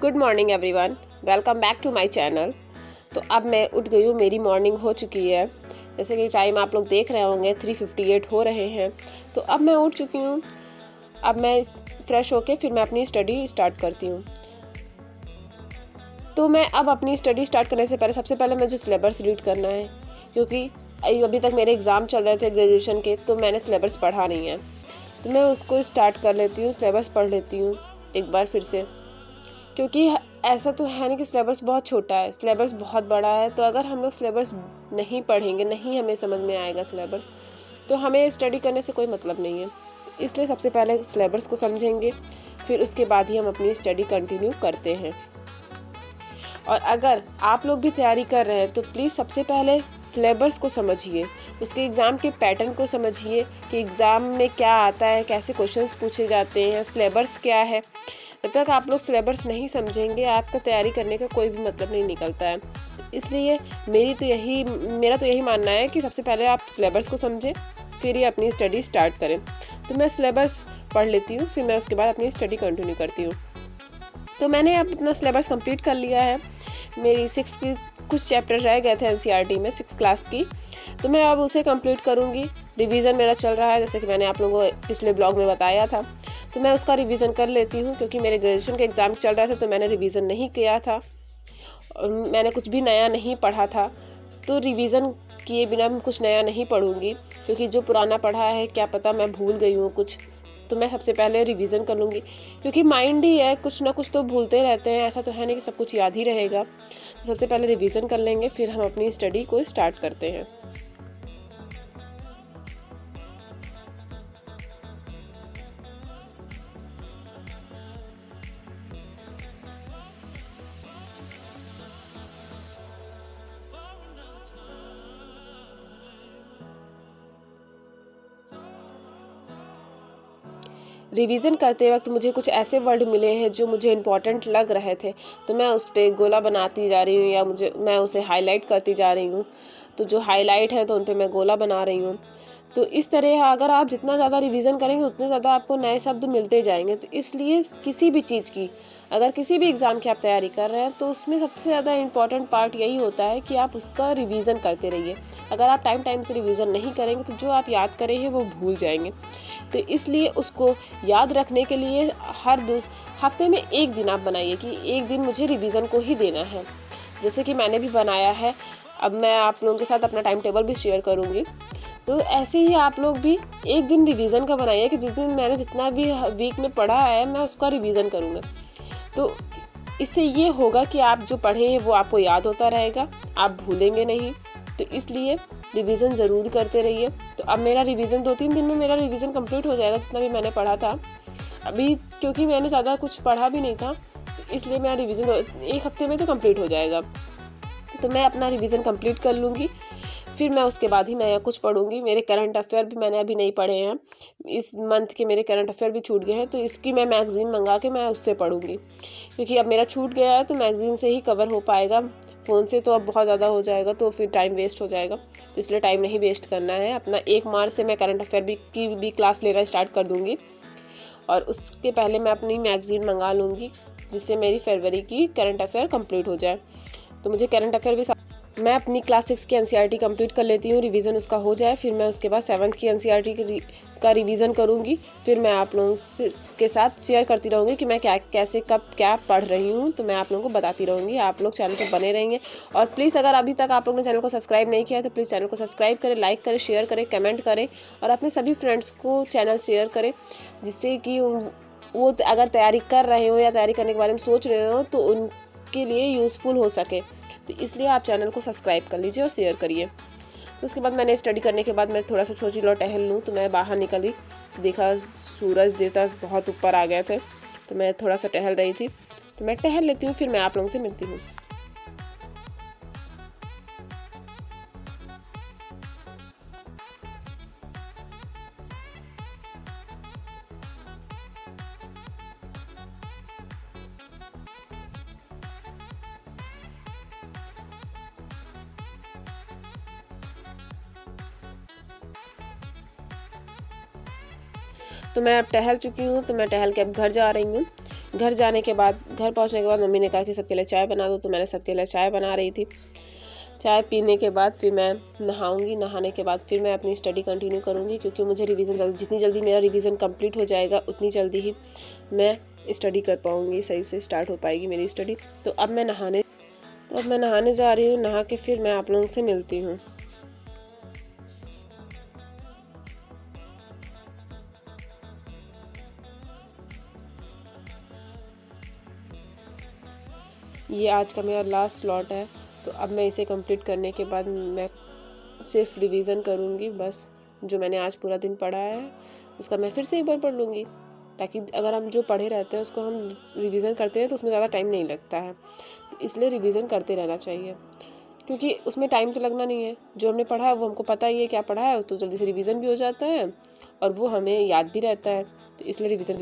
Good morning everyone, welcome back to my channel. तो अब मैं उठ गई हूँ, मेरी मॉर्निंग हो चुकी है। जैसे कि टाइम आप लोग देख रहे होंगे 3:58 हो रहे हैं। तो अब मैं उठ चुकी हूँ। अब मैं फ्रेश होके फिर मैं अपनी स्टडी स्टार्ट करती हूँ। तो मैं अब अपनी स्टडी स्टार्ट करने से पहले सबसे पहले मुझे सिलेबस रीड करना है, क्योंकि अभी तक मेरे एग्ज़ाम चल रहे थे ग्रेजुएशन के, तो मैंने सिलेबस पढ़ा नहीं है। तो मैं उसको स्टार्ट कर लेती हूँ, सिलेबस पढ़ लेती हूँ एक बार फिर से, क्योंकि ऐसा तो है नहीं कि सिलेबस बहुत छोटा है, सिलेबस बहुत बड़ा है। तो अगर हम लोग सिलेबस नहीं पढ़ेंगे, नहीं हमें समझ में आएगा सिलेबस, तो हमें स्टडी करने से कोई मतलब नहीं है। इसलिए सबसे पहले सिलेबस को समझेंगे, फिर उसके बाद ही हम अपनी स्टडी कंटिन्यू करते हैं। और अगर आप लोग भी तैयारी कर रहे हैं तो प्लीज़ सबसे पहले सिलेबस को समझिए, उसके एग्ज़ाम के पैटर्न को समझिए कि एग्ज़ाम में क्या आता है, कैसे क्वेश्चंस पूछे जाते हैं, सिलेबस क्या है। जब तक आप लोग सिलेबस नहीं समझेंगे, आपका तैयारी करने का कोई भी मतलब नहीं निकलता है। इसलिए मेरा तो यही मानना है कि सबसे पहले आप सिलेबस को समझें, फिर ही अपनी स्टडी स्टार्ट करें। तो मैं सिलेबस पढ़ लेती हूँ, फिर मैं उसके बाद अपनी स्टडी कंटिन्यू करती हूँ। तो मैंने अब अपना सिलेबस कंप्लीट कर लिया है। मेरी 6 की कुछ चैप्टर रह गए थे एनसीईआरटी में 6 क्लास की, तो मैं अब उसे कंप्लीट करूँगी। रिवीजन मेरा चल रहा है, जैसे कि मैंने आप लोगों को पिछले ब्लॉग में बताया था। तो मैं उसका रिवीजन कर लेती हूँ, क्योंकि मेरे ग्रेजुएशन के एग्ज़ाम चल रहे थे, तो मैंने रिवीजन नहीं किया था और मैंने कुछ भी नया नहीं पढ़ा था। तो रिवीजन किए बिना मैं कुछ नया नहीं पढ़ूँगी, क्योंकि जो पुराना पढ़ा है क्या पता मैं भूल गई हूँ कुछ। तो मैं सबसे पहले रिवीजन कर लूँगी, क्योंकि माइंड ही है, कुछ ना कुछ तो भूलते रहते हैं, ऐसा तो है नहीं कि सब कुछ याद ही रहेगा। तो सबसे पहले रिवीजन कर लेंगे, फिर हम अपनी स्टडी को स्टार्ट करते हैं। रिवीजन करते वक्त मुझे कुछ ऐसे वर्ड मिले हैं जो मुझे इम्पॉर्टेंट लग रहे थे, तो मैं उस पर गोला बनाती जा रही हूँ, या मैं उसे हाईलाइट करती जा रही हूँ। तो जो हाईलाइट है तो उन पर मैं गोला बना रही हूँ। तो इस तरह अगर आप जितना ज़्यादा रिवीजन करेंगे उतने ज़्यादा आपको नए शब्द मिलते जाएंगे। तो इसलिए किसी भी चीज़ की, अगर किसी भी एग्ज़ाम की आप तैयारी कर रहे हैं, तो उसमें सबसे ज़्यादा इम्पॉर्टेंट पार्ट यही होता है कि आप उसका रिवीजन करते रहिए। अगर आप टाइम से रिवीजन नहीं करेंगे तो जो आप याद करें हैं वो भूल जाएंगे। तो इसलिए उसको याद रखने के लिए हर हफ्ते में एक दिन आप बनाइए कि एक दिन मुझे रिवीजन को ही देना है, जैसे कि मैंने भी बनाया है। अब मैं आप लोगों के साथ अपना टाइम टेबल भी शेयर करूँगी। तो ऐसे ही आप लोग भी एक दिन रिवीजन का बनाइए कि जिस दिन मैंने जितना भी वीक में पढ़ा है मैं उसका रिवीजन करूँगा। तो इससे ये होगा कि आप जो पढ़े हैं वो आपको याद होता रहेगा, आप भूलेंगे नहीं। तो इसलिए रिवीजन ज़रूर करते रहिए। तो अब मेरा रिवीजन 2-3 दिन में मेरा रिवीजन कंप्लीट हो जाएगा, जितना भी मैंने पढ़ा था अभी, क्योंकि मैंने ज़्यादा कुछ पढ़ा भी नहीं था, तो इसलिए मेरा रिवीजन 1 हफ्ते में तो कंप्लीट हो जाएगा। तो मैं अपना रिवीजन कंप्लीट कर लूँगी, फिर मैं उसके बाद ही नया कुछ पढ़ूँगी। मेरे करंट अफेयर भी मैंने अभी नहीं पढ़े हैं, इस मंथ के मेरे करंट अफेयर भी छूट गए हैं, तो इसकी मैं मैगज़ीन मंगा के मैं उससे पढ़ूँगी, क्योंकि अब मेरा छूट गया है तो मैगज़ीन से ही कवर हो पाएगा। फ़ोन से तो अब बहुत ज़्यादा हो जाएगा, तो फिर टाइम वेस्ट हो जाएगा। तो इसलिए टाइम नहीं वेस्ट करना है अपना। 1 मार्च से मैं करंट अफेयर की भी क्लास लेना स्टार्ट कर दूँगी, और उसके पहले मैं अपनी मैगज़ीन मंगा लूँगी, जिससे मेरी फरवरी की करंट अफेयर कंप्लीट हो जाए। तो मुझे करंट अफेयर भी मैं अपनी क्लास 6 की एनसीईआरटी कंप्लीट कर लेती हूँ, रिवीजन उसका हो जाए, फिर मैं उसके बाद 7th की एनसीईआरटी का रिवीजन करूँगी। फिर मैं आप लोगों के साथ शेयर करती रहूँगी कि मैं कैसे कब क्या पढ़ रही हूँ, तो मैं आप लोगों को बताती रहूँगी। आप लोग चैनल पर बने रहेंगे, और प्लीज़ अगर अभी तक आप लोगों ने चैनल को सब्सक्राइब नहीं किया है तो प्लीज़ चैनल को सब्सक्राइब करें, लाइक करें, शेयर करें, कमेंट करें, और अपने सभी फ्रेंड्स को चैनल शेयर करें, जिससे कि वो अगर तैयारी कर रहे हो या तैयारी करने के बारे में सोच रहे हो तो उनके लिए यूज़फुल हो सके। तो इसलिए आप चैनल को सब्सक्राइब कर लीजिए और शेयर करिए। तो उसके बाद मैंने स्टडी करने के बाद मैं थोड़ा सा सोची लो टहल लूँ, तो मैं बाहर निकली, देखा सूरज देवता बहुत ऊपर आ गए थे, तो मैं थोड़ा सा टहल रही थी। तो मैं टहल लेती हूँ, फिर मैं आप लोगों से मिलती हूँ। तो मैं अब टहल चुकी हूँ, तो मैं टहल के अब घर जा रही हूँ। घर जाने के बाद, घर पहुंचने के बाद मम्मी ने कहा कि सबके लिए चाय बना दो, तो मैंने सबके लिए चाय बना रही थी। चाय पीने के बाद फिर मैं नहाऊंगी। नहाने के बाद फिर मैं अपनी स्टडी कंटिन्यू करूंगी, क्योंकि मुझे रिवीजन जितनी जल्दी मेरा रिवीजन कंप्लीट हो जाएगा उतनी जल्दी ही मैं स्टडी कर पाऊंगी, सही से स्टार्ट हो पाएगी मेरी स्टडी। तो अब मैं नहाने जा रही हूँ। नहा के फिर मैं आप लोगों से मिलती हूँ। ये आज का मेरा लास्ट स्लॉट है, तो अब मैं इसे कंप्लीट करने के बाद मैं सिर्फ रिवीजन करूँगी। बस जो मैंने आज पूरा दिन पढ़ा है उसका मैं फिर से एक बार पढ़ लूँगी, ताकि अगर हम जो पढ़े रहते हैं उसको हम रिवीजन करते हैं तो उसमें ज़्यादा टाइम नहीं लगता है। तो इसलिए रिवीजन करते रहना चाहिए, क्योंकि उसमें टाइम तो लगना नहीं है। जो हमने पढ़ा है वो हमको पता ही है क्या पढ़ा है, तो जल्दी से रिवीजन भी हो जाता है और वो हमें याद भी रहता है। तो इसलिए रिवीजन